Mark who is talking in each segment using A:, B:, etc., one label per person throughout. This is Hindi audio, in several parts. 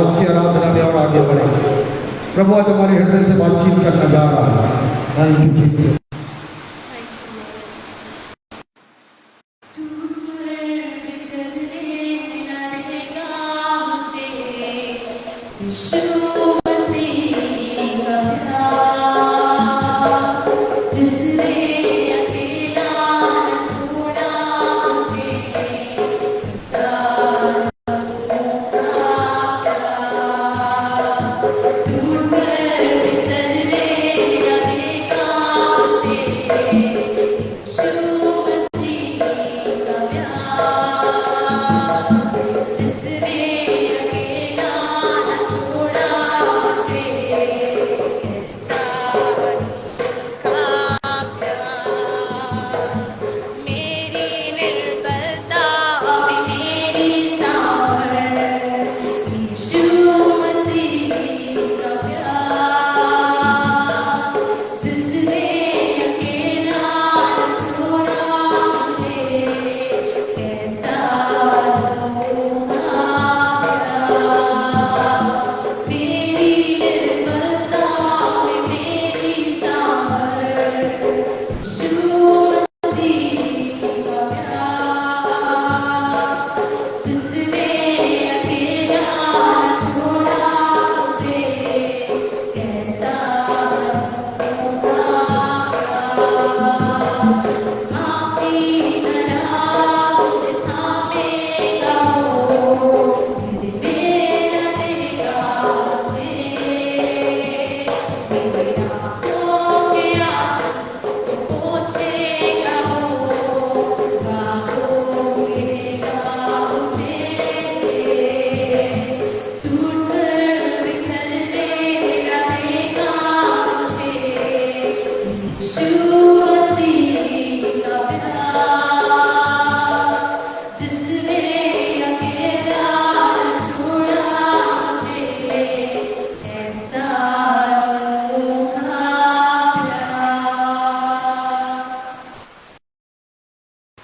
A: उसकी आराधना में और आगे बढ़े। प्रभु आज हमारे हृदय से बातचीत करना जा रहा है। Thank you Jesus.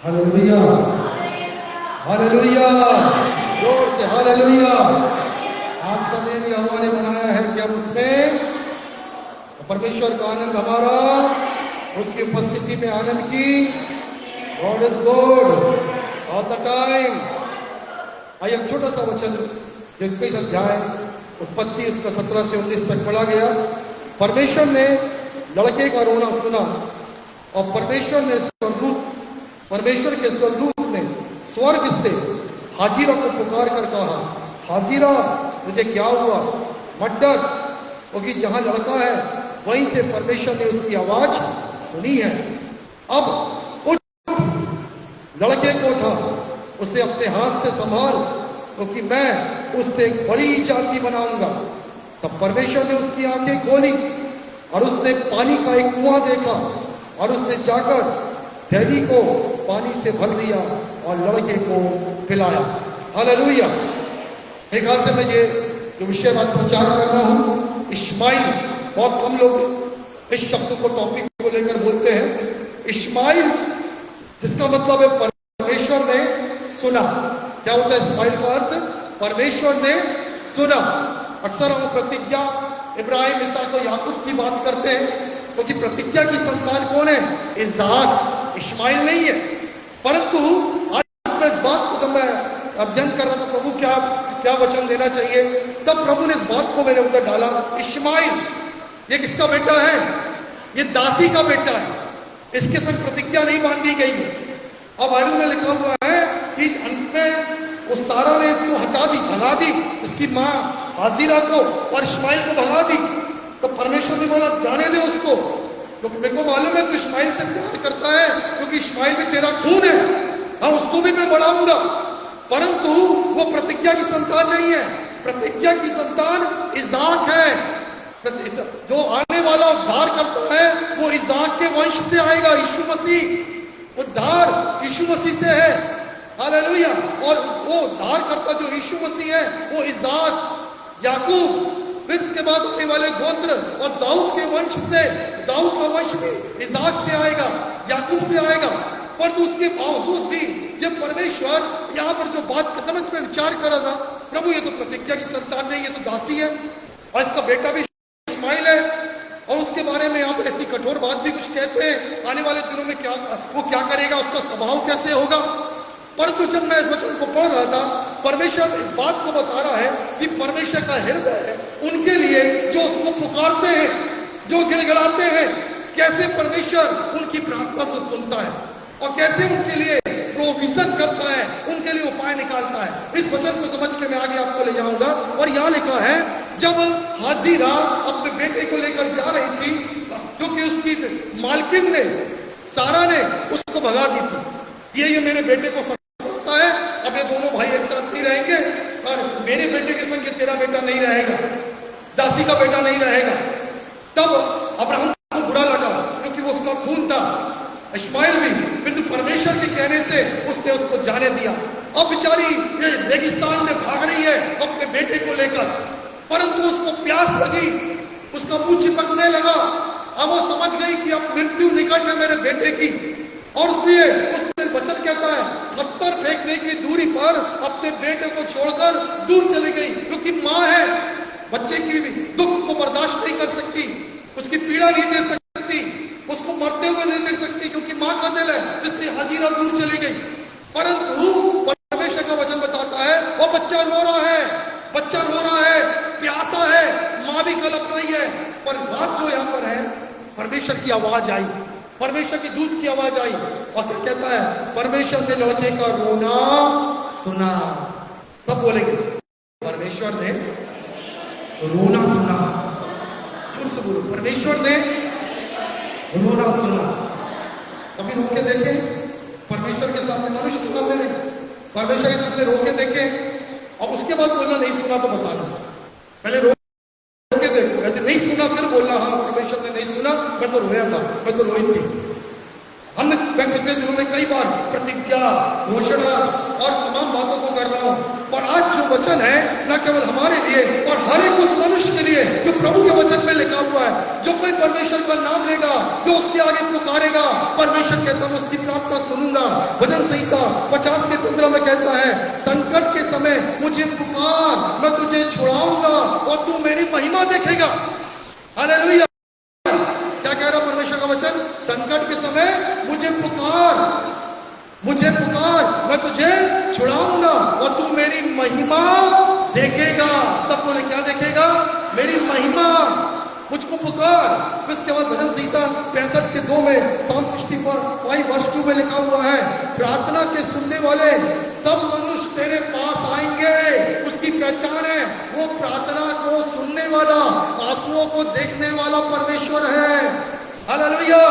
A: Hallelujah, hallelujah, जोर से हालेलुया। आज का दिन ये हमारे बनाया है कि हम उसमें परमेश्वर का आनंद हमारा, उसकी उपस्थिति में आनंद की। God is good all the time. आइए हम छोटा सा वचन जो 21 अध्याय उत्पत्ति उसका 17 से 19 तक पढ़ा गया। परमेश्वर ने लड़के का रोना सुना और परमेश्वर के स्वर्गदूत ने स्वर्ग से हाजिरा को पुकार कर कहा, हाजिरा मुझे क्या हुआ, मत डर, क्योंकि जहां लड़का है वहीं से परमेश्वर ने उसकी आवाज सुनी है। अब उठ, लड़के को उठा, उसे अपने हाथ से संभाल, क्योंकि मैं उससे एक बड़ी जाति बनाऊंगा। तब परमेश्वर ने उसकी आंखें खोली और उसने पानी का एक कुआं देखा और उसने जाकर थैली को पानी से भर दिया और लड़के को पिलाया। हालेलुया। एक हाल से मैं ये जो विषय बात प्रचार कर रहा हूं, इश्माइल, बहुत कम लोग इस शब्द को, टॉपिक को लेकर बोलते हैं। इश्माइल जिसका मतलब है परमेश्वर ने सुना। क्या होता है इस्माइल का अर्थ? परमेश्वर ने सुना। अक्सर हम प्रतिज्ञा इब्राहिम, इसहाक और याकूब की बात करते हैं, क्योंकि प्रतिज्ञा की संतान कौन है? इज़हाक, इश्माइल नहीं है। परंतु आज मैं इस बात को, जब मैं अध्ययन कर रहा था प्रभु क्या वचन देना चाहिए, तब प्रभु ने इस बात को मेरे अंदर डाला। इश्माइल ये किसका बेटा है? ये दासी का बेटा है। इसके संग प्रतिज्ञा नहीं बांधी गई है। अब बाइबल में लिखा हुआ है कि अंत में उस सारा ने इसको हटा दी, भगा दी, इसकी माँ हाजिरा को और इश्माइल को भगा दी। तो परमेश्वर ने बोला जाने दे उसको, क्योंकि मेरे को मालूम है तू इश्माइल से प्यार करता है, क्योंकि इश्माइल में तेरा खून है, हाँ उसको भी मैं बढ़ाऊंगा। परंतु वो प्रतिज्ञा की संतान नहीं है। प्रतिज्ञा की संतान इज़हाक है। जो आने वाला उद्धार करता है वो इज़हाक के वंश से आएगा। यीशु मसीह, उद्धार यीशु मसीह से है। हालेलुया। और वो उद्धार करता जो यीशु मसीह है वो इज़हाक, याकूब, फिर इसके बाद आने वाले गोत्र और दाऊद के वंश से, दाऊद का वंश भी इज़हाक से आएगा, याकूब से आएगा। परंतु उसके बावजूद भी जब परमेश्वर यहाँ पर जो बात खत्म, इस पर विचार कर रहा था, प्रभु ये तो प्रतिज्ञा की संतान नहीं, ये तो दासी है, और इसका बेटा भी इस्माइल है, और उसके बारे में आप ऐसी कठोर बात भी कुछ कहते हैं, आने वाले दिनों में वो क्या करेगा, उसका स्वभाव कैसे होगा। परंतु जब मैं इस वचन को पढ़ रहा था, परमेश्वर इस बात को बता रहा है कि परमेश्वर का हृदय है उनके लिए जो उसको पुकारते हैं, जो गिड़गिड़ाते हैं, कैसे परमेश्वर उनकी प्रार्थना को सुनता है और कैसे उनके लिए प्रोविजन करता है, उनके लिए उपाय निकालता है। इस वचन को समझ के मैं आगे आपको ले जाऊंगा। और यहां लिखा है, जब हाजिरा अपने बेटे को लेकर जा रही थी, क्योंकि उसकी मालकिन ने, सारा ने उसको भगा दी थी, ये मेरे बेटे को सकता है, अब ये दोनों भाई एक साथ नहीं रहेंगे, और मेरे बेटे के संग तेरा बेटा नहीं रहेगा, दासी का बेटा नहीं रहेगा। तब अब्राहम को बुरा लगा, क्योंकि वो उसका खून था, इस्माइल भी, किंतु परमेश्वर के कहने से उसने उसको जाने दिया। अब बेचारी ये रेगिस्तान में भाग रही है अपने बेटे को लेकर, परंतु उसको प्यास लगी, उसका मुंह चिपकने लगा। अब वो समझ गई कि अब मृत्यु निकट है मेरे बेटे की, और इसलिए उसने वचन कहता है, पत्थर फेंकने की दूरी पर अपने बेटे को छोड़कर दूर चली गई, क्योंकि माँ है, बच्चे की भी दुख को बर्दाश्त नहीं कर सकती, उसकी पीड़ा नहीं दे सकती, उसको मरते हुए नहीं देख सकती, क्योंकि मां का दिल है, इसलिए हाजिरा दूर चली गई। परंतु परमेश्वर का वचन बताता है, वो बच्चा रो रहा है, बच्चा रो रहा है, प्यासा है, मां भी कलप रही है। पर बात जो यहां पर है, परमेश्वर की आवाज आई, परमेश्वर की दूत की आवाज आई, और क्या कहता है, परमेश्वर ने लड़के का रोना सुना। सब बोलेंगे, परमेश्वर ने रोना सुना। जोर से बोलो, परमेश्वर ने रोना सुना। कभी रो के देखे परमेश्वर के सामने, मनुष्य के सामने नहीं, परमेश्वर के सामने रो के देखे, और उसके बाद बोलना नहीं सुना तो बताना। पहले रो के देखो, यदि नहीं सुना फिर बोलना हाँ परमेश्वर ने नहीं सुना, मैं तो रोया था, मैं तो रोई थी। हमने पिछले दिनों में कई बार प्रतिज्ञा, घोषणा और तमाम बातों को कर रहा हूं, पर आज जो वचन है न केवल हमारे लिए और हर एक उस मनुष्य के लिए जो प्रभु के वचन में लिखा हुआ है, जो कोई परमेश्वर का नाम लेगा, जो उसके आगे पुकारेगा, परमेश्वर कहता है उसकी प्रार्थना सुनूंगा। भजन संहिता 50 के 15 में कहता है, संकट के समय मुझे पुकार, मैं तुझे छुड़ाऊंगा और तू मेरी महिमा देखेगा। हालेलुया। क्या कह रहा परमेश्वर का वचन, संकट के समय मुझे पुकार, मैं तुझे छुड़ाऊंगा और तू मेरी महिमा देखेगा। सब बोले क्या देखेगा, मेरी महिमा, मुझको पुकार। इसके बाद भजन संहिता 65 के 2 में, साम 65 वर्ष 2 में लिखा हुआ है, प्रार्थना के सुनने वाले सब मनुष्य तेरे पास आएंगे। उसकी पहचान है, वो प्रार्थना को सुनने वाला, आंसुओं को देखने वाला परमेश्वर है। हालेलुया।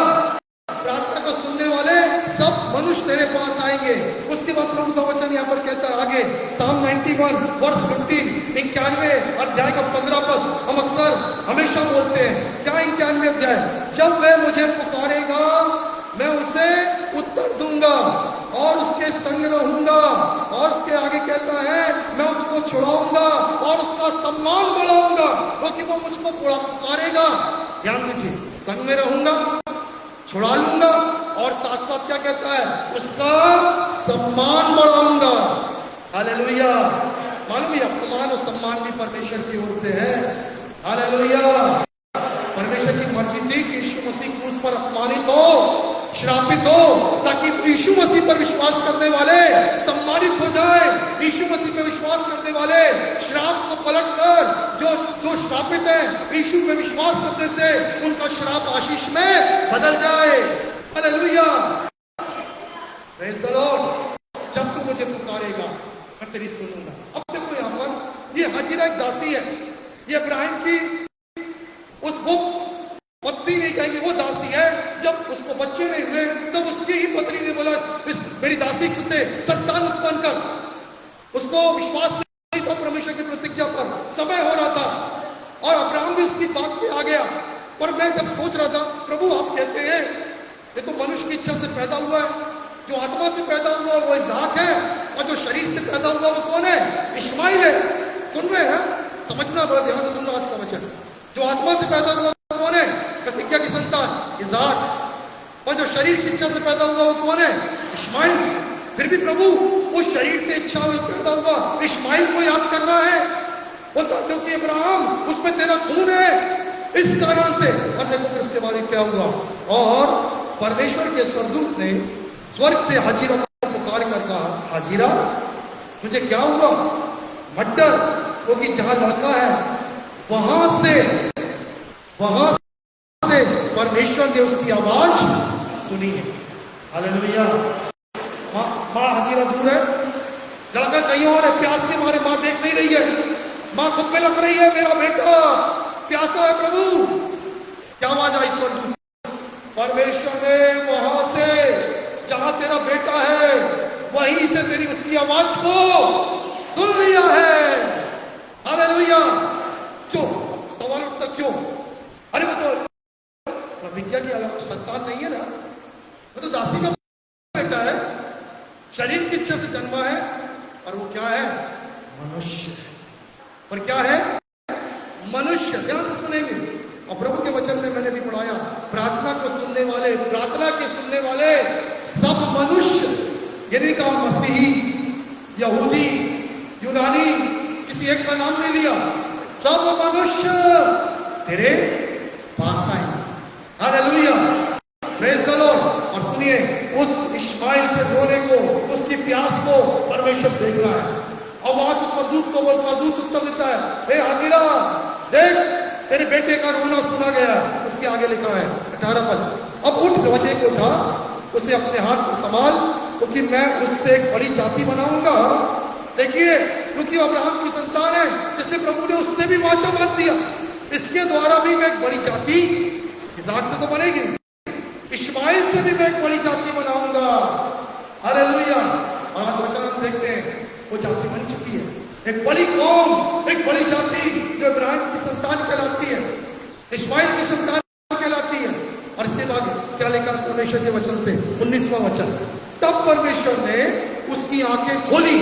A: प्रार्थना को सुनने वाले सब मनुष्य तेरे पास आएंगे। उसके बाद प्रभु का वचन यहाँ पर कहता है आगे, साम 91 वर्ष 15, 91 अध्याय का 15 पद हम अक्सर हमेशा बोलते हैं। क्या 91 अध्याय, जब वह मुझे पुकारेगा मैं उसे उत्तर दूंगा और उसके संग रहूंगा। और उसके आगे कहता है, मैं उसको छुड़ाऊंगा और उसका सम्मान बढ़ाऊंगा, क्योंकि वो मुझको पुकारेगा। ध्यान दीजिए, संग में रहूंगा, छुड़ा लूंगा, और साथ साथ क्या कहता है, उसका सम्मान बढ़ाऊंगा। हालेलुया। मालूम है अपमान और सम्मान भी परमेश्वर की ओर से है। हालेलुया। परमेश्वर की मर्जी थी कि यीशु मसीह क्रूस पर अपमानित हो, श्रापित हो, ताकि यीशु मसीह पर विश्वास करने वाले सम्मानित हो जाए। यीशु मसीह पर विश्वास करने वाले श्राप को पलटकर, जो श्रापित है, यीशु पे विश्वास करने से उनका श्राप आशीष में बदल जाए। हालेलुया। Praise the Lord. जब तू मुझे पुकारेगा मैं तेरी सुनूंगा। अब देखो यहाँ पर, ये हाजिरा एक दासी है, ये इब्राहिम की वो पत्नी नहीं कहेंगे, वो दासी है। जब उसको बच्चे नहीं हुए तब उसकी ही पत्नी ने बोला, इस मेरी दासी से संतान उत्पन्न कर। उसको विश्वास नहीं था परमेश्वर की प्रतिज्ञा पर, समय हो रहा था, और अब्राहम भी उसकी बात पे आ गया। पर मैं जब सोच रहा था, प्रभु आप कहते हैं ये तो मनुष्य की इच्छा से पैदा हुआ है, जो आत्मा से पैदा हुआ वो इसहाक है, और जो शरीर से पैदा हुआ वो कौन है, इश्माइल है। सुन रहे हैं, समझना, बड़ा ध्यान से सुनना आज का वचन। जो आत्मा से पैदा हुआ कौन है, प्रतिज्ञा की संतान इसहाक, और जो शरीर की इच्छा से पैदा हुआ वो कौन है, इश्माइल। फिर भी प्रभु उस शरीर से इच्छा पैदा हुआ इश्माइल को याद कर रहा है, बोलता क्योंकि अब्राहम उसमें तेरा खून है, इस कारण से। और देखो फिर इसके बाद क्या हुआ, और परमेश्वर के स्वर्गदूत ने स्वर्ग से हाजिरा को पुकार कर कहा, हाजिरा तुझे क्या हुआ? मड्डर, क्योंकि जहां लड़का है वहां से परमेश्वर ने उसकी आवाज सुनी है। हालेलुया। माँ हाजिरा दूर है, लड़का कहीं और है, प्यास के मारे माँ देख नहीं रही है, माँ खुद पे लग रही है, मेरा बेटा प्यासा है प्रभु। क्या आवाज आई स्वर्गदूत? परमेश्वर ने वहां से जहां तेरा बेटा है वहीं से तेरी उसकी आवाज को सुन लिया है। हालेलुया। क्यों? सवाल उठता क्यों? अरे वो तो प्रतिज्ञा की अलग संतान नहीं है ना, वो तो दासी का बेटा है, शरीर की इच्छा से जन्मा है, और वो क्या है? मनुष्य। और क्या है? मनुष्य। ध्यान से सुनेंगे, और प्रभु के वचन में मैंने भी पढ़ाया, प्रार्थना को सुनने वाले, प्रार्थना के सुनने वाले सब मनुष्य, यानी कहा मसीही, यहूदी, यूनानी, किसी एक का नाम नहीं लिया, सब मनुष्य तेरे पास आए। Hallelujah, praise the Lord. और सुनिए, उस इश्माइल के रोने को, उसकी प्यास को परमेश्वर देख रहा है, और वहां से स्वर्गदूत को बोलता, दूत उत्तर देता है, हे हाजिरा देख तेरे बेटे का रोना सुना गया। उसके आगे लिखा है 18 पद, अब उठ, गधे को उठा, उसे अपने हाथ में संभाल, क्योंकि मैं उससे एक बड़ी जाति बनाऊंगा। देखिए, क्योंकि अब्राहम की संतान है, इसलिए प्रभु ने उससे भी वाचा बांध दिया, इसके द्वारा भी मैं एक बड़ी जाति, इसहाक से तो बनेगी, इश्माइल से भी मैं एक बड़ी जाति बनाऊंगा। हालेलुया। आज वचन हम देखते हैं, वो जाति बन चुकी है, एक बड़ी कौम, एक बड़ी जाति जो इब्राहिम की संतान कहलाती है, इश्माइल की संतान कहलाती है। और इसके बाद क्या लिखा परमेश्वर के वचन से, 19वां वचन, तब परमेश्वर ने उसकी आंखें खोली।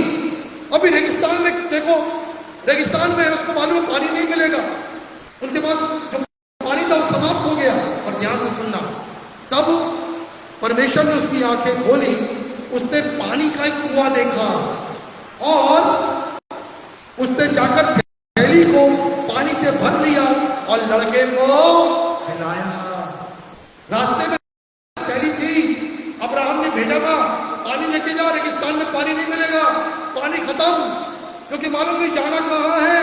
A: अभी रेगिस्तान में देखो, रेगिस्तान में उसको मालूम है पानी नहीं मिलेगा, उनके पास जो पानी था वो समाप्त हो गया। और ध्यान से सुनना, तब परमेश्वर ने उसकी आंखें खोली, उसने पानी का एक कुआं देखा, और उसने जाकर थैली को पानी से भर लिया और लड़के को खिलाया। रास्ते में थैली थी, अब्राहम ने भेजा था, पानी लेके जा, रेगिस्तान में पानी नहीं मिलेगा, पानी खत्म, क्योंकि मालूम नहीं जाना कहाँ है,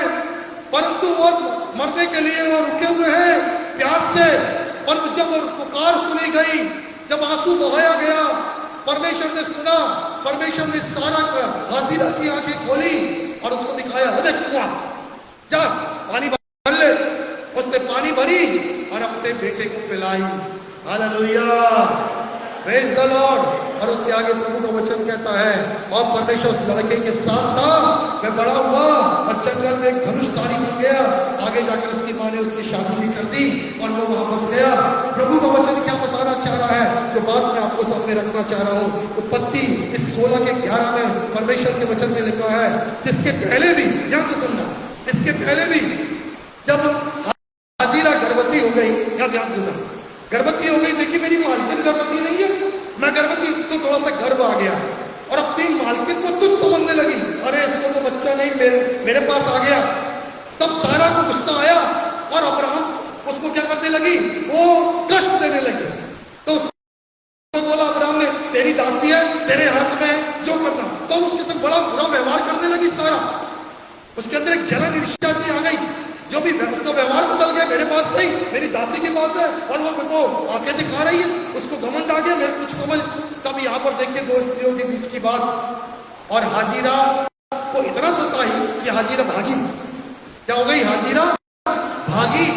A: परंतु वो मरने के लिए वो रुके हुए हैं प्यास से। पर जब पुकार सुनी गई, जब आंसू बहाया गया, परमेश्वर ने सुना, परमेश्वर ने सारा हाजिरा की आंखें खोली और उसको दिखाया, देख कुआं, जा पानी भर ले। उसने पानी भरी और अपने बेटे को पिलाई। Hallelujah, praise the Lord. और उसके आगे प्रभु का वचन कहता है, और परमेश्वर उस लड़के के साथ था, मैं बड़ा हुआ और जंगल में एक धनुषधारी बन गया। आगे जाकर उसकी माँ ने उसकी शादी भी कर दी और वो वहां बस गया। प्रभु का वचन क्या बताना चाह रहा है, जो बात मैं आपको सामने रखना चाह रहा हूँ, उत्पत्ति इस 16 के 11 में परमेश्वर के वचन में लिखा है, जिसके पहले भी, ध्यान से सुनना, इसके पहले भी जब हाजिरा गर्भवती हो गई, क्या ध्यान सुनना, गर्भवती हो गई, देखिए मेरी मालकिन गर्भवती नहीं है, मैं गर्भवती, तो थोड़ा सा गर्व आ गया, और अपनी मालकिन को तुझ समझने लगी, अरे इसको तो बच्चा नहीं, मेरे पास आ गया। तब सारा को गुस्सा आया और अब्राहम उसको क्या करने लगी, वो कष्ट देने लगी। तो उसको बोला अब्राहम ने, तेरी दासी है, तेरे हाथ में जो करना। तो उसके साथ बड़ा बुरा व्यवहार करने लगी सारा, उसके अंदर एक जलन ईर्ष्या सी आ गई, जो भी उसका व्यवहार बदल गया, मेरे पास नहीं, मेरी दासी के पास है, और वो आंखें दिखा रही है, उसको घमंड आ गया, मेरे कुछ समझ। तब यहाँ पर देखिए दो स्त्रियों के बीच की बात, और हाजिरा को इतना सताई कि हाजिरा भागी। क्या हो गई? हाजिरा भागी।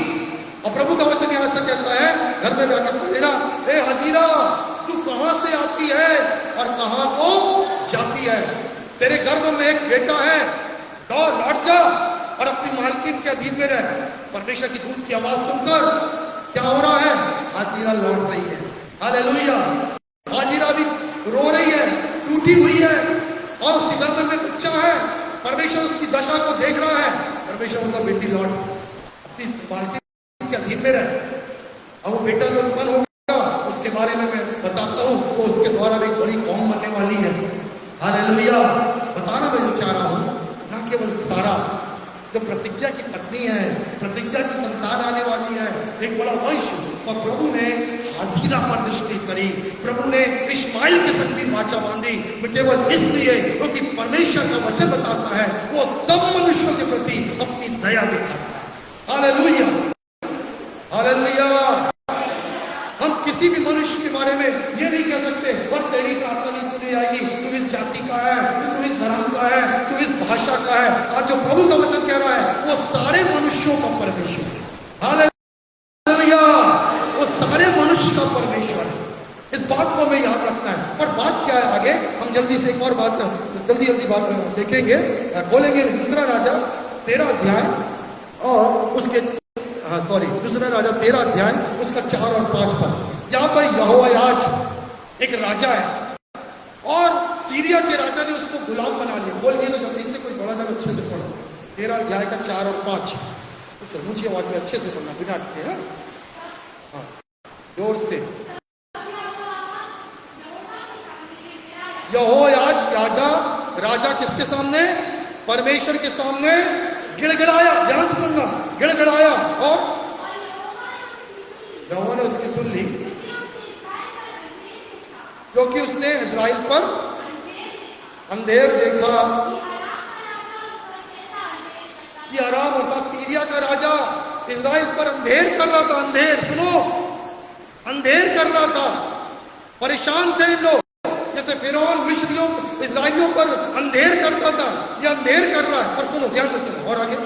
A: और प्रभु का वचन यहाँ से कहता है, घर में जाकर हाजिरा, ए हाजिरा तू कहां से आती है और कहां को जाती है? तेरे गर्भ में एक बेटा है, दौड़ लौट जा और अपनी मालकिन के अधीन में रह। परमेश्वर की दूत की आवाज सुनकर क्या हो रहा है? हाजिरा लौट रही है। हालेलुया। हाजिरा भी रो रही है, टूटी हुई है, और उसके गर्भ में बच्चा है। परमेश्वर उसकी दशा को देख रहा है। परमेश्वर उनका बेटी लौट अपनी मालकिन के अधीन में रह। और वो बेटा जो उत्पन्न होगा उसके बारे में मैं बताता हूँ, वो उसके द्वारा भी बड़ी कौम बनने वाली है। हालेलुया। बताना मैं जो चाह रहा हूं, ना केवल सारा जो प्रतिज्ञा की पत्नी है, प्रतिज्ञा की संतान आने वाली है, एक बड़ा वंश, और प्रभु ने हाजिरा पर दृष्टि करी, प्रभु ने इस्माइल के संग भी वाचा बांधी, केवल इसलिए क्योंकि परमेश्वर का वचन बताता है वो सब मनुष्यों के प्रति अपनी दया दिखाता है। Hallelujah, hallelujah. हम किसी भी मनुष्य के बारे में ये नहीं कह सकते और तेरी प्रार्थना नहीं सुनी जाएगी, तू इस जाति का है, तू इस धर्म का है, तू इस भाषा का है। आज जो प्रभु का वचन कह रहा है वो सारे मनुष्यों का परमेश्वर है। हालेलुया, वो सारे मनुष्य का परमेश्वर है। इस बात को हमें याद रखना है। और बात क्या है आगे, हम जल्दी से एक और बात जल्दी बात देखेंगे, खोलेंगे दूसरा राजा 13 अध्याय और उसके दूसरा राजा 13 अध्याय उसका 4 और 5 पद। यहाँ पर यहोयाज एक राजा है और सीरिया के राजा ने उसको गुलाम बना लिया। बोल दिया तो जल्दी से, कोई बड़ा जगह अच्छे से पढ़ो 13 अध्याय का 4 और 5। तो ऊंची आवाज में अच्छे से पढ़ना, बिना अटके। हाँ, जोर से। यहोयाज राजा किसके सामने? परमेश्वर के सामने गिड़गिड़ाया। ध्यान से सुनना, गिड़गिड़ाया और यहोवा ने उसकी सुन ली, क्योंकि उसने इस्राएल पर अंधेर देखा। कि आराम होता, सीरिया का राजा इस्राएल पर अंधेर कर रहा था। अंधेर, सुनो, अंधेर कर रहा था। परेशान थे इन लोग, जैसे फिरौन मिस्रियों इस्राएलियों पर अंधेर करता था, ये अंधेर कर रहा है। पर सुनो, ध्यान से सुनो और आगे।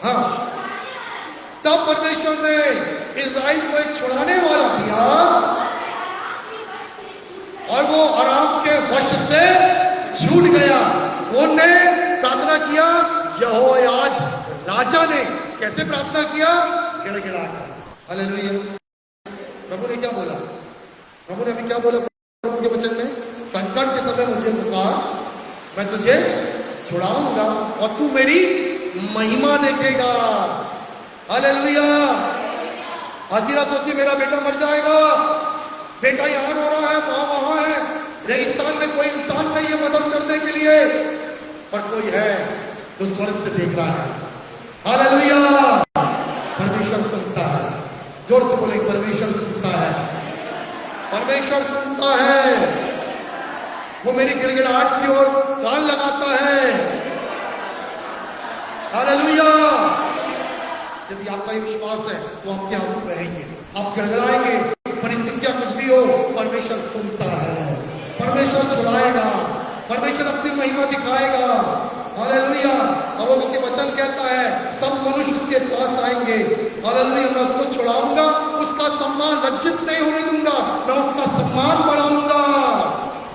A: हाँ, तब परमेश्वर ने इस्राएल को एक छुड़ाने वाला दिया और वो आराम के वश से छूट गया। कौन ने प्रार्थना किया? यहोयाज राजा ने। कैसे प्रार्थना किया? गिड़गिड़ा कर। हालेलुया। प्रभु ने क्या बोला? प्रभु ने अभी क्या बोला प्रभु के वचन में? संकट के समय मुझे पुकार, मैं तुझे छुड़ाऊंगा और तू मेरी महिमा देखेगा। हालेलुया। हाजिरा सोची मेरा बेटा मर जाएगा, बेटा यहां रो रहा है, मां वहां है, रेगिस्तान में कोई इंसान नहीं है मदद करने के लिए, पर कोई है जो स्वर्ग से देख रहा है। हालेलुया। परमेश्वर सुनता है। जोर से बोले, परमेश्वर सुनता है, परमेश्वर सुनता है। वो मेरी गिड़गिड़ाहट की ओर कान लगाता है। हालेलुया। यदि आपका ये विश्वास है तो आपके आंसू बहेंगे, आप गिड़गिड़ाएंगे, परिस्थितियां कुछ भी हो, परमेश्वर सुनता है, परमेश्वर छुड़ाएगा, परमेश्वर अपनी महिमा दिखाएगा। हालेलुया। अब वो के वचन कहता है सब मनुष्य उसके पास आएंगे। हालेलुया। मैं उसको छुड़ाऊंगा, उसका सम्मान लज्जित नहीं होने दूंगा, मैं उसका सम्मान बढ़ाऊंगा।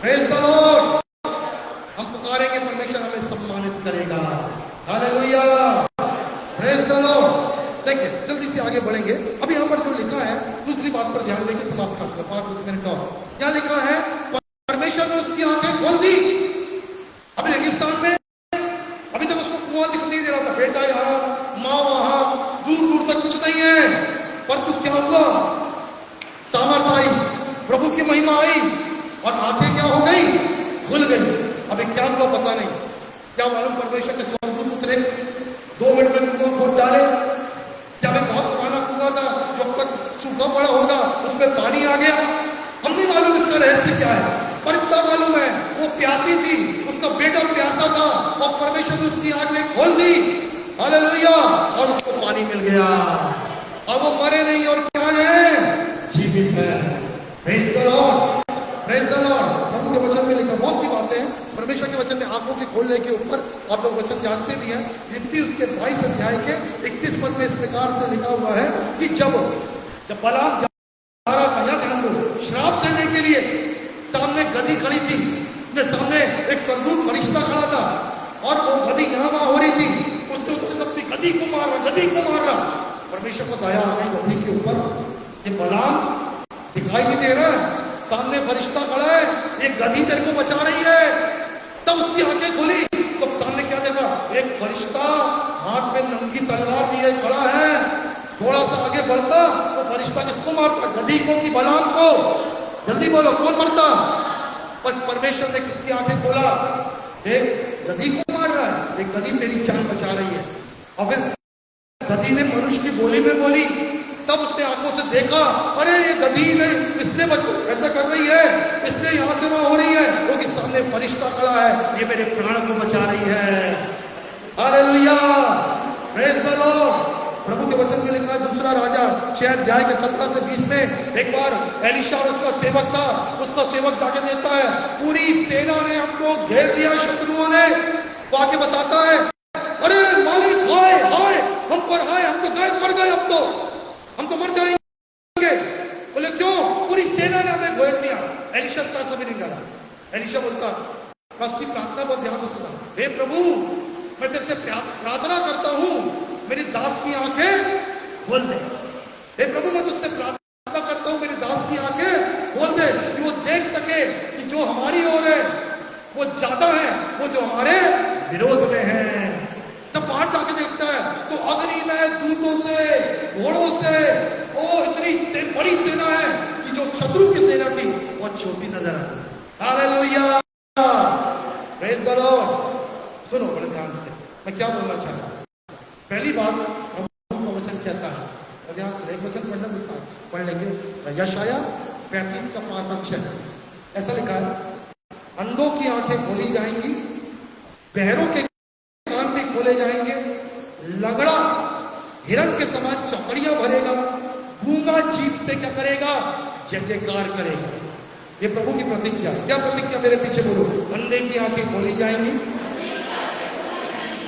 A: Praise the Lord. हम पुकारेंगे, परमेश्वर हमें सम्मानित करेगा। हालेलुया। Praise the Lord. देखिए जल्दी से आगे बढ़ेंगे। अभी यहाँ पर जो लिखा है, दूसरी बात पर ध्यान देके समाप्त करते हैं, 5 मिनट और। क्या लिखा है? परमेश्वर ने उसकी आंखें खोल दी। अभी रेगिस्तान में अभी तक उसको कुआं दिख नहीं दे रहा था, बेटा यहाँ, माँ वहां, दूर दूर तक कुछ नहीं है। पर तू क्या हुआ? सामर्थ आई, प्रभु की महिमा आई और आंखें क्या हो गई? खुल गई। अभी क्या हुआ पता नहीं। क्या मालूम परमेश्वर के स्वर्गदूत उतरे, 2 मिनट में कुआं खोद डाले। क्या बहुत पुराना कुआं था जो अब तक सूखा पड़ा होगा, उसमें पानी आ गया। हम नहीं मालूम इसका रहस्य क्या है, पर इतना मालूम है वो प्यासी थी, उसका बेटा प्यासा था और परमेश्वर ने उसकी आंखें खोल दी। हालेलुया। और उसको पानी मिल गया। अब वो मरे नहीं और क्या है? जीवित है। Praise the Lord, praise the Lord. प्रभु के वचन में लिखा बहुत सी बातें हैं परमेश्वर के वचन में, आंखों के खोलने के ऊपर। आप लोग वचन जानते भी हैं। गिनती उसके 22 अध्याय के 31 पद में इस प्रकार से लिखा हुआ है कि जब बलाम जा रहा था, या ध्यान दो, श्राप देने के लिए सामने गधी खड़ी थी, उसके सामने एक स्वर्गदूत फरिश्ता खड़ा था और वो गधी यहाँ वहां हो रही थी। उसने अपनी गधी को मार रहा, गधी को मार रहा। परमेश्वर को दया आ गई गधी के ऊपर। ये बलाम दिखाई नहीं दे रहा है, सामने फरिश्ता खड़ा है, एक गधी तेरे को बचा रही है। तब उसकी आंखें खुली तो सामने क्या देखा? एक फरिश्ता हाथ में नंगी तलवार लिए खड़ा है। थोड़ा सा आगे बढ़ता तो फरिश्ता किसको मारता? गधी को कि बलाम को? जल्दी बोलो, कौन मरता? पर परमेश्वर ने किसकी आंखें खोला? एक गधी को मार रहा है, एक गधी तेरी जान बचा रही है। और फिर गधी ने मनुष्य की बोली में बोली, तब उसने आंखों से देखा, अरे ये गधी ने इसलिए ऐसा कर रही है, इसलिए यहां से वहां हो रही है क्योंकि सामने फरिश्ता खड़ा है, ये मेरे प्राण को बचा रही है। Hallelujah, praise the Lord. प्रभु के वचन में लिखा है, दूसरा राजा 6 अध्याय के 17 से 20 में, एक बार एलीशा और उसका सेवक था, उसका सेवक जाके देता है, पूरी सेना ने हमको घेर दिया, शत्रुओं ने। वो आके बताता है, अरे मालिक हाय हाय हम पर हाय, हम तो गए मर गए, अब तो हम तो मर जाएंगे। बोले क्यों? पूरी सेना ने हमें घेर दिया। एलीशा का सभी नहीं करा। एलीशा बोलता, उसकी प्रार्थना बहुत ध्यान से सुना, हे प्रभु मैं तेरे से प्रार्थना करता हूं, मेरी दास की आंखें खोल दे। हे प्रभु मैं तुझसे प्रार्थना करता हूं, मेरी दास की आंखें खोल दे कि वो देख सके कि जो हमारी ओर है वो ज्यादा है, वो जो हमारे विरोध में है। जब बाहर जाके देखता है तो अग्नि में दूतों से, घोड़ों से, ओ इतनी बड़ी सेना है कि जो शत्रु की सेना थी वो छोटी नजर आती। Hallelujah, praise the Lord. सुनो बड़े ध्यान से, मैं क्या बोलना चाह रहा हूं। पहली बात प्रभु का वचन कहता है, और ध्यान से एक वचन पढ़ना विस्तार पढ़ लेंगे। यशाया 35 का 5 अक्षर ऐसा लिखा है, अंधों की आंखें खोली जाएंगी, बहरों के कान भी खोले जाएंगे, लंगड़ा हिरण के समान चौकड़ियां भरेगा, गूंगा जीभ से क्या करेगा? जय जयकार करेगा। ये प्रभु की प्रतिज्ञा। क्या प्रतिज्ञा? मेरे पीछे बोलो। अंधे की आंखें खोली जाएंगी,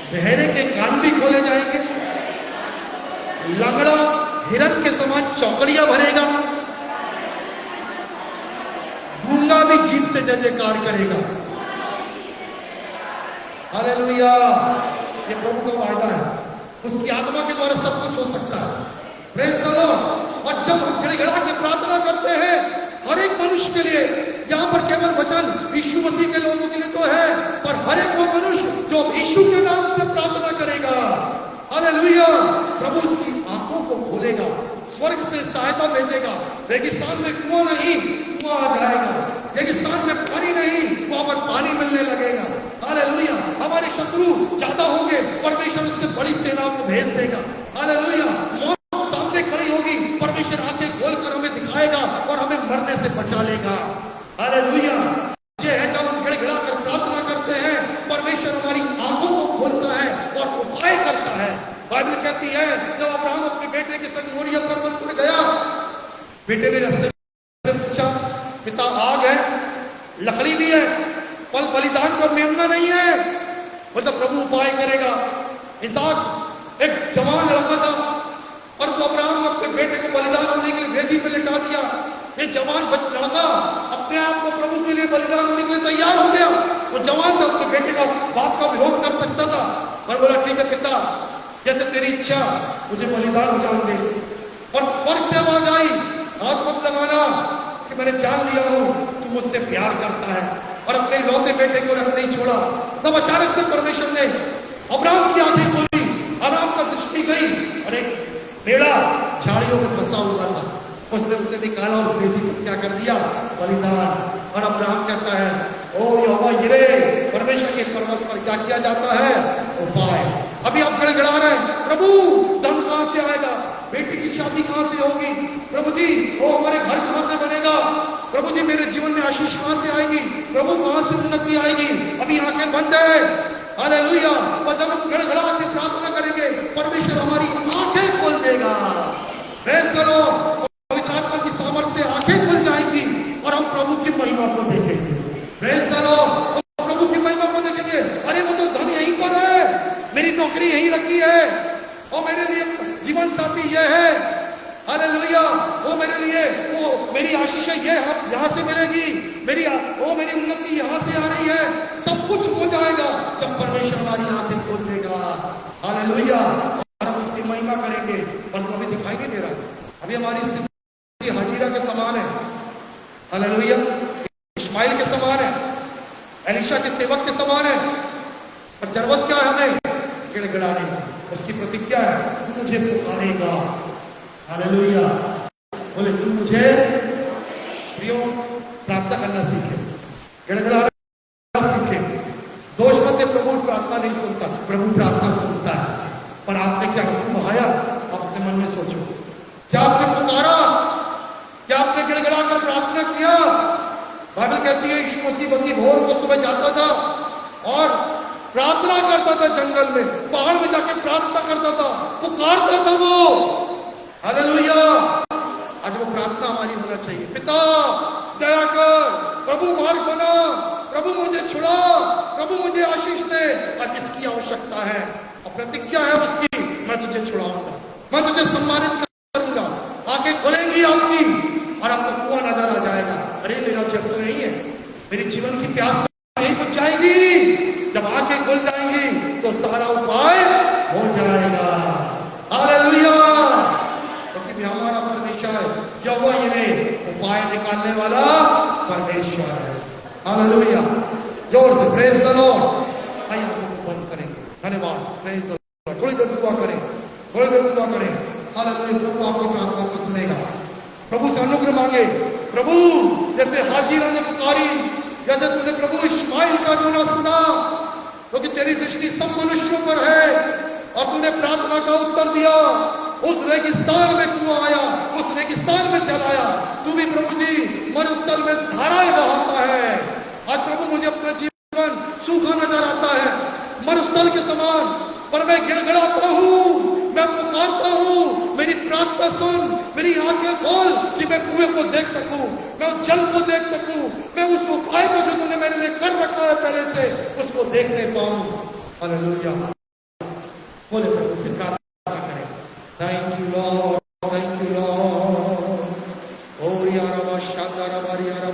A: बहरे के कान भी खोले जाएंगे, लंगड़ा हिरण के समान चौकड़ियां भरेगा, गूंगा भी जीभ से जय जयकार करेगा। हालेलुया, ये प्रभु का वायदा है। उसकी आत्मा के द्वारा सब कुछ हो सकता है। Praise the Lord. और जब हम गिड़गिड़ा के प्रार्थना करते हैं हर एक मनुष्य के लिए, यहाँ पर केवल वचन यीशु मसीह के लोगों के लिए तो है, पर हर एक वो मनुष्य जो यीशु के नाम से प्रार्थना करेगा, हालेलुया, प्रभु उसकी आंखों को खोलेगा, स्वर्ग से सहायता भेजेगा। रेगिस्तान में कुआं नहीं, कुआं आ जाएगा। रेगिस्तान में पानी नहीं, वहां पर पानी मिलने लगेगा। हालेलुया, हमारे शत्रु ज्यादा होंगे, परमेश्वर उससे बड़ी सेना को भेज देगा। हालेलुया, मौत सामने खड़ी होगी, परमेश्वर आंखें खोलकर हमें दिखाएगा और हमें मरने से बचा लेगा। हालेलुया, ये है जब हम गिड़गिड़ा कर प्रार्थना करते हैं, परमेश्वर हमारी आंखों को खोलता है और उपाय करता है। बाइबल कहती है, जब अब्राहम अपने बेटे के संग मोरिया पर्वत पर गया, बेटे ने रास्ते में पूछा, पिता आग है, लकड़ी भी है, पर बलिदान का मेमना नहीं है। मतलब प्रभु उपाय करेगा। इसहाक एक जवान लड़का था, और तो अब्राहम अपने बेटे को बलिदान होने के लिए वेदी पे लिटा दिया। ये जवान लड़का अपने आप को प्रभु के लिए बलिदान होने के लिए तैयार हो गया। वो जवान था, अपने बेटे का बाप का विरोध कर सकता था, पर बोला ठीक है पिता, जैसे तेरी इच्छा, मुझे बलिदान हो जाऊंगे। और स्वर्ग से आवाज आई, हाथ मत लगाना कि मैंने जान लिया हूं तू मुझसे प्यार करता है, और अपने लौते बेटे को रख नहीं छोड़ा। तब अचानक से परमेश्वर ने अब्राहम की आंखें खोली, अब्राहम का दृष्टि गई, और एक बेड़ा झाड़ियों में फंसा हुआ था, उसने उसे निकाला, उस वेदी पर क्या कर दिया? बलिदान। और अब्राहम कहता है, ओ यहोवा यिरे, परमेश्वर के पर्वत पर क्या किया जाता है? उपाय। अभी आप गड़गड़ा रहे हैं, प्रभु धन कहां से आएगा? बेटी की शादी कहां से होगी? प्रभु जी वो हमारे घर कहां से बनेगा? प्रभु जी मेरे जीवन में आशीष कहां से आएगी? प्रभु कहां से उन्नति आएगी? अभी आंखें बंद है। हालेलुया, और जब हम गड़गड़ा के प्रार्थना करेंगे, परमेश्वर हमारी आंखें खोल देगा। प्रेज करो, पवित्र आत्मा की सामर्थ्य से आंखें खुल जाएंगी और हम प्रभु की महिमा को देखेंगे। प्रेज करो, प्रभु की महिमा को देखेंगे। अरे वो तो धन यहीं पर है, मेरी नौकरी यहीं रखी है, और मेरे लिए जीवन साथी ये है। हालेलुया, वो मेरे लिए, वो मेरी आशीषें ये यहाँ से मिलेगी, मेरी उन्नति यहाँ से आ रही है। सब कुछ हो जाएगा जब परमेश्वर हमारी आंखें खोल देगा। हालेलुया, और हम उसकी महिमा करेंगे। पर तो अभी दिखाई नहीं दे रहा, अभी हमारी स्थिति हाजिरा के समान है। हालेलुया, इस्माइल के समान है, एलीशा के सेवक के समान है। पर जरूरत क्या है हमें? गिड़गिड़ाने। उसकी प्रतिज्ञा है, तू मुझे पुकारेगा। हालेलुया, बोले तू मुझे प्रियो प्रार्थना करना सीखे। गिड़गिड़ाना सीखे। दोष मत दे, प्रभु प्रार्थना नहीं सुनता, प्रभु प्रार्थना सुनता है। पर आपने क्या आंसू बहाया? आप अपने मन में सोचो, क्या आपने पुकारा? क्या आपने गिड़गिड़ा कर प्रार्थना किया? बाइबल कहती है यीशु मसीह बती भोर को सुबह जाता था और प्रार्थना करता था, जंगल में पहाड़ में जाके प्रार्थना करता था, पुकारता था वो। हालेलुया। आज वो प्रार्थना हमारी होना चाहिए। पिता दया कर, प्रभु मार्ग बना, प्रभु मुझे छुड़ा, प्रभु मुझे आशीष दे। आज इसकी आवश्यकता है और प्रतिज्ञा है उसकी, मैं तुझे छुड़ाऊंगा, मैं तुझे सम्मानित करूंगा। आंखें खुलेंगी आपकी और आपको कुआं नजर आ जाएगा। अरे मेरा जग तो नहीं है, मेरी जीवन की प्यास नहीं बुझ जाएगी। जब आंखें खुल जाएंगी तो सारा उपाय हो जाएगा। हालेलुया। क्योंकि हमारा परमेश्वर यहोवा यिरे उपाय निकालने वाला परमेश्वर है। हालेलुया। जोर से प्रेज द लॉर्ड। आइए आपको बंद करेंगे। धन्यवाद। Praise the Lord. थोड़ी देर दुआ करें, थोड़ी देर दुआ करें। हालेलुया। प्रभु आपकी प्रार्थना को सुनेगा। प्रभु से अनुग्रह मांगे। प्रभु जैसे हाजिरा ने पुकारी, जैसे तूने प्रभु इश्माइल का रोना सुना, क्योंकि तेरी दृष्टि सब मनुष्यों पर है और तूने प्रार्थना का उत्तर दिया। उस रेगिस्तान में कुआं आया, उस रेगिस्तान में जल आया। तू भी प्रभु जी मरुस्थल में धाराएं बहाता है। आज प्रभु मुझे अपना जीवन सूखा नजर आता है, मरुस्थल के समान, पर मैं गिड़गिड़ाता हूँ, मैं पुकारता हूँ। मेरी प्रार्थना सुन, मेरी आंखें खोल कि मैं कुएं को देख सकूं, मैं उस जल को देख सकूं, मैं उस उपाय को जो तूने मेरे लिए कर रखा है पहले से, उसको देखने पाऊं। हालेलुया। बोले प्रभु से प्रार्थना करें। Thank you Lord, thank you Lord. ओ यारा शादारा बारी यारा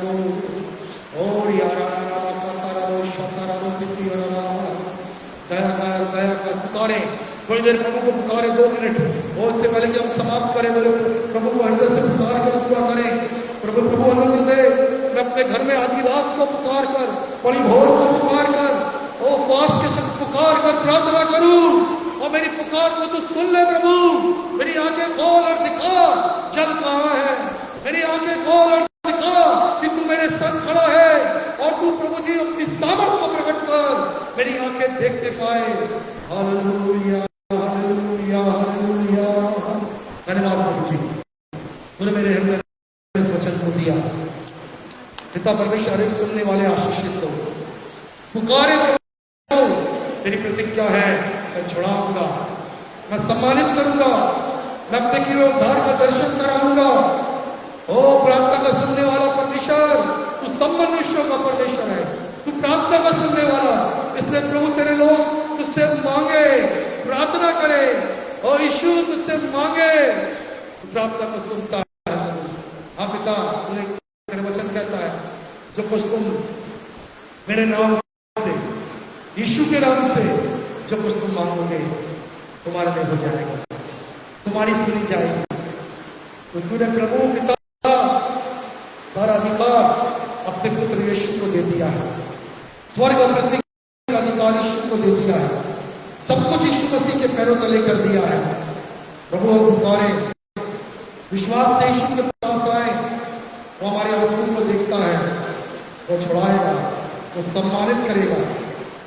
A: ओ यारा रामा कातारा शातारा तिती यारा। दया कर पुकारे। थोड़ी देर प्रभु को पुकारे, 2 मिनट। और इससे पहले कि हम समाप्त करें, बोले प्रभु को हृदय से पुकार कर दुआ करें। प्रभु प्रभु अनुग्रह दे। मैं अपने घर में आधी रात को पुकार कर, बड़ी भोर को पुकार कर, उपवास के संग पुकार कर प्रार्थना करूं और मेरी पुकार को तू सुन ले प्रभु। मेरी आंखें खोल और दिखा जल कहां है। मेरी आंखें खोल और दिखा कि तू मेरे संग खड़ा है और तू प्रभु जी अपनी सामर्थ को प्रकट कर, मेरी आंखें देखते पाए। Hallelujah, hallelujah, hallelujah. धन्यवाद प्रभु जी, तूने मेरे हृदय में इस वचन को दिया। पिता परमेश्वर, एक सुनने वाले आशीषित हो। पुकारे प्रभु, तेरी प्रतिज्ञा है, मैं छुड़ाऊंगा, मैं सम्मानित करूंगा, मैं अपने किए उद्धार का दर्शन कराऊंगा। ओ प्रार्थना का सुनने वाला परमेश्वर, तू सब मनुष्यों का परमेश्वर है, तू प्रार्थना का सुनने वाला। इसलिए प्रभु तेरे लोग तुझसे मांगे, प्रार्थना करे, और यीशु तुझसे मांगे, प्रार्थना को सुनता है। हाँ पिता, तेरे वचन कहता है जो कुछ तुम मेरे नाम से, यीशु के नाम से जो कुछ तुम मांगोगे तुम्हारे लिए हो जाएगा, तुम्हारी सुनी जाएगी। तो तूने प्रभु पिता सारा अधिकार अपने पुत्र यीशु को दे दिया है। स्वर्ग और पृथ्वी का अधिकार यीशु को दे दिया है। सब कुछ यीशु मसीह के पैरों तले कर दिया है। प्रभु हम पुकारे, विश्वास से यीशु के पास आए। वो हमारे आंसू को देखता है, वो छुड़ाएगा, वो सम्मानित करेगा,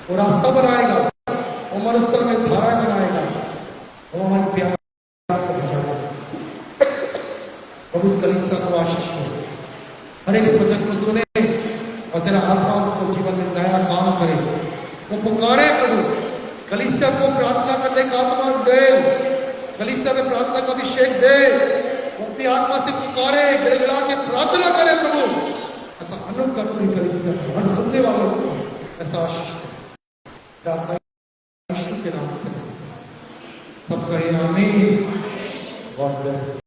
A: वो रास्ता बनाएगा, वो मरुस्थल में धारा बनाएगा, वो हमारी प्यास को बुझाएगा। प्रभु इस कलीसिया को आशीष दे, हर एक इस वचन को सुने और तेरा आत्मा उसको जीवन में नया काम करे। वो पुकारे प्रभु, कलीसिया को प्रार्थना करने का आत्मा दे, कलीसिया में प्रार्थना का अभिषेक दे। वो अपनी आत्मा से पुकारे, गिड़गिड़ा के प्रार्थना करे प्रभु। ऐसा अनुग्रह पूरी कलीसिया को, हर सुनने वालों को ऐसा आशीष दे। प्रार्थना यीशु के नाम से सब कहे आमीन। God bless.